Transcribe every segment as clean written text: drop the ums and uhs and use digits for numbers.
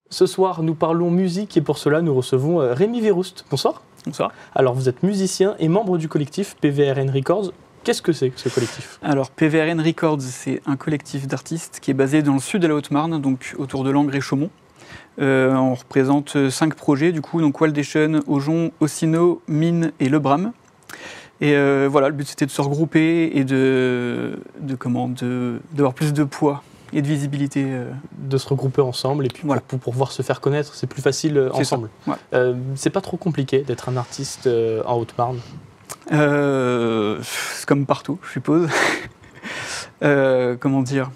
Ce soir, nous parlons musique et pour cela, nous recevons Rémi Verroust. Bonsoir. Bonsoir. Alors, vous êtes musicien et membre du collectif PVRN Records. Qu'est-ce que c'est que ce collectif ? Alors, PVRN Records, c'est un collectif d'artistes qui est basé dans le sud de la Haute-Marne, donc autour de Langres et Chaumont. On représente 5 projets, du coup, donc Waldation, Aujon, Ossino, Mine et Le Bram. Et voilà, le but c'était de se regrouper et d'avoir plus de poids et de visibilité. De se regrouper ensemble et puis voilà. pour pouvoir se faire connaître, c'est plus facile ensemble. Ouais. C'est pas trop compliqué d'être un artiste en Haute-Marne ? C'est comme partout, je suppose. Comment dire ?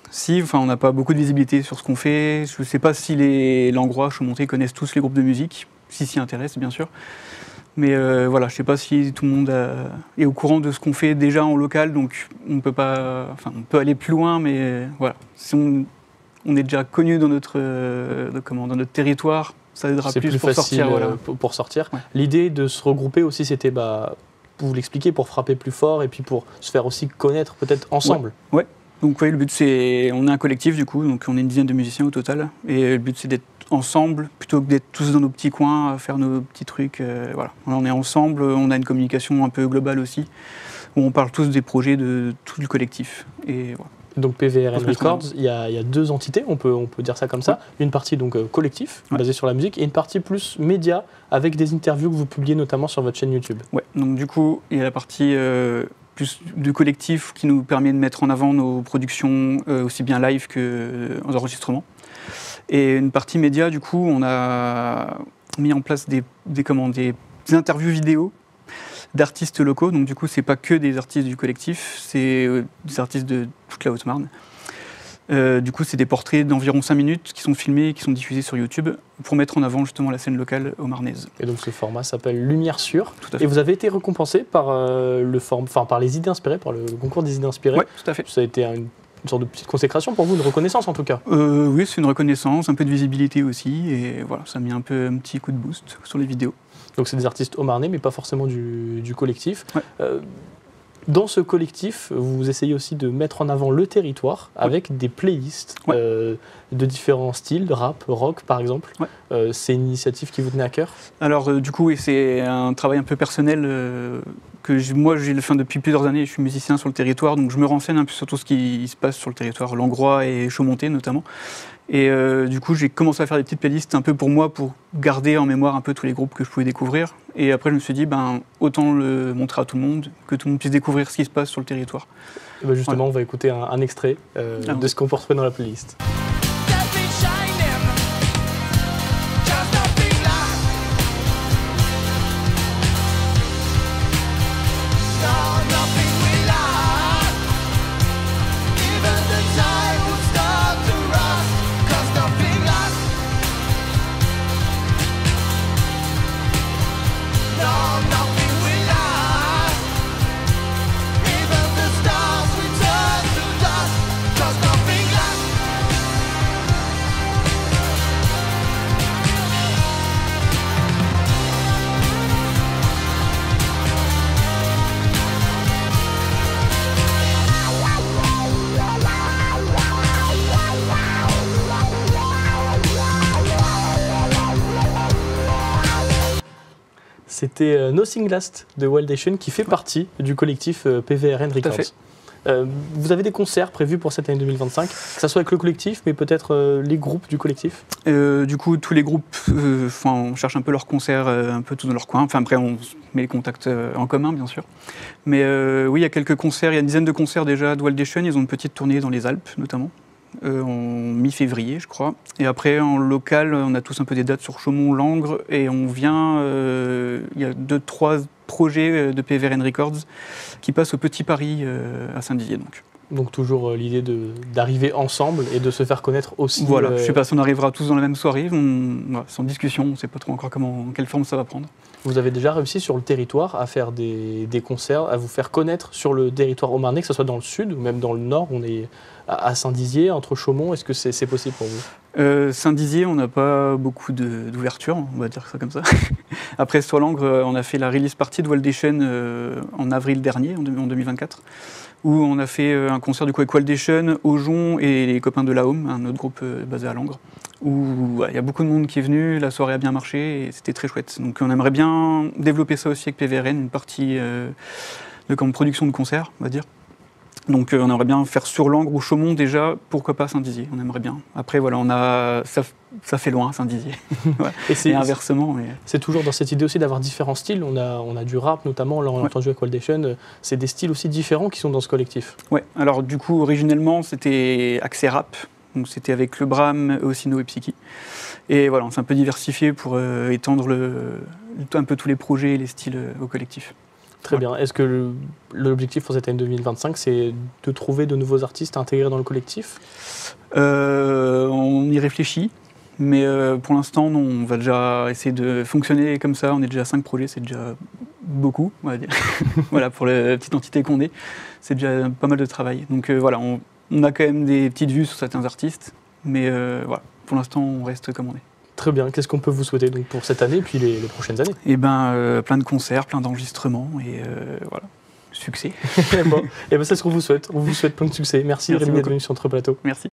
Si, enfin, on n'a pas beaucoup de visibilité sur ce qu'on fait. Je ne sais pas si les Langrois, Chaumontais connaissent tous les groupes de musique, s'y intéressent bien sûr. Mais voilà, je ne sais pas si tout le monde est au courant de ce qu'on fait déjà en local, donc on peut pas, enfin, on peut aller plus loin, mais voilà, si on est déjà connu dans notre territoire, ça aidera plus pour facile, sortir. Voilà. Pour sortir. Ouais. L'idée de se regrouper aussi, c'était, vous l'expliquez, pour frapper plus fort et puis pour se faire aussi connaître peut-être ensemble. Ouais. Donc oui, le but c'est, on est un collectif du coup, donc on est une dizaine de musiciens au total, et le but c'est d'être ensemble plutôt que d'être tous dans nos petits coins à faire nos petits trucs. Voilà, on est ensemble, on a une communication un peu globale aussi, où on parle tous des projets de tout le collectif. Et voilà. Donc PVRN Records, il y a 2 entités, on peut dire ça comme ça. Une partie donc collectif, basée sur la musique, et une partie plus média, avec des interviews que vous publiez notamment sur votre chaîne YouTube. Ouais, donc du coup, il y a la partie plus du collectif qui nous permet de mettre en avant nos productions, aussi bien live qu'aux enregistrements. Et une partie média, du coup, on a mis en place des interviews vidéo d'artistes locaux. Donc du coup, c'est pas que des artistes du collectif, c'est des artistes de toute la Haute-Marne. Du coup, c'est des portraits d'environ 5 minutes qui sont filmés et qui sont diffusés sur YouTube pour mettre en avant justement la scène locale haut-marnaise. Et donc ce format s'appelle Lumière Sûre. Tout à fait. Et vous avez été récompensé par par les idées inspirées, par le concours des idées inspirées. Oui, tout à fait. Ça a été une sorte de petite consécration pour vous, une reconnaissance en tout cas. Oui, c'est une reconnaissance, un peu de visibilité aussi, et voilà, ça a mis un petit coup de boost sur les vidéos. Donc c'est des artistes haut-marnais, mais pas forcément du collectif. Ouais. Dans ce collectif, vous essayez aussi de mettre en avant le territoire avec des playlists de différents styles, rap, rock par exemple. Ouais. C'est une initiative qui vous tenait à cœur ? Alors du coup, oui, c'est un travail un peu personnel que moi j'ai fait depuis plusieurs années. Je suis musicien sur le territoire, donc je me renseigne un peu sur tout ce qui se passe sur le territoire langrois et chaumontais notamment. Et du coup, j'ai commencé à faire des petites playlists un peu pour moi, pour garder en mémoire un peu tous les groupes que je pouvais découvrir. Et après, je me suis dit, autant le montrer à tout le monde, que tout le monde puisse découvrir ce qui se passe sur le territoire. Et justement, voilà. On va écouter un extrait de ce qu'on peut retrouver dans la playlist. C'était Nothing Last de Waldation qui fait partie du collectif PVRN Records. Vous avez des concerts prévus pour cette année 2025, que ce soit avec le collectif, mais peut-être les groupes du collectif ? Du coup, tous les groupes, on cherche un peu leurs concerts, un peu tous dans leur coin. Enfin, après, on met les contacts en commun, bien sûr. Mais oui, il y a quelques concerts, il y a une dizaine de concerts déjà de Waldation. Ils ont une petite tournée dans les Alpes, notamment, en mi-février, je crois. Et après, en local, on a tous un peu des dates sur Chaumont, Langres, et on vient, il y a 2-3 projets de PVRN Records qui passent au Petit Paris à Saint-Dizier. Donc toujours l'idée d'arriver ensemble et de se faire connaître aussi. Voilà, je ne sais pas si on arrivera tous dans la même soirée, c'est en discussion, on ne sait pas trop encore quelle forme ça va prendre. Vous avez déjà réussi sur le territoire à faire des concerts, à vous faire connaître sur le territoire haut-marnais, que ce soit dans le sud ou même dans le nord, on est à Saint-Dizier, entre Chaumont, est-ce que c'est possible pour vous ? Saint-Dizier, on n'a pas beaucoup d'ouverture, on va dire ça comme ça. Après, sur Langres, on a fait la release party de Waldation en avril dernier, en 2024, où on a fait un concert du coup avec Waldation, Aujon et les copains de la Home, un autre groupe basé à Langres. où il y a beaucoup de monde qui est venu, la soirée a bien marché et c'était très chouette. Donc on aimerait bien développer ça aussi avec PVRN, une partie de production de concerts, on va dire. Donc on aimerait bien faire sur Langres ou Chaumont déjà, pourquoi pas Saint-Dizier, on aimerait bien. Après voilà, ça fait loin Saint-Dizier. Voilà. Et inversement. Mais... C'est toujours dans cette idée aussi d'avoir différents styles, on a du rap notamment, là on a entendu avec Waldation, c'est des styles aussi différents qui sont dans ce collectif. Ouais, alors du coup originellement c'était axé rap, donc c'était avec le Bram, Eosino et Psyche. Et voilà, on s'est un peu diversifié pour étendre un peu tous les projets et les styles au collectif. Très bien. Est-ce que l'objectif pour cette année 2025, c'est de trouver de nouveaux artistes à intégrer dans le collectif ? On y réfléchit, mais pour l'instant, non, on va déjà essayer de fonctionner comme ça. On est déjà à 5 projets, c'est déjà beaucoup, on va dire. Voilà, pour la petite entité qu'on est, c'est déjà pas mal de travail. Donc voilà, on a quand même des petites vues sur certains artistes, mais voilà, pour l'instant, on reste comme on est. Très bien. Qu'est-ce qu'on peut vous souhaiter donc pour cette année et puis les prochaines années ? Eh ben, plein de concerts, plein d'enregistrements et voilà, succès. Bon, et ben c'est ce qu'on vous souhaite. On vous souhaite plein de succès. Merci Rémi d'être venu sur notre plateau. Merci.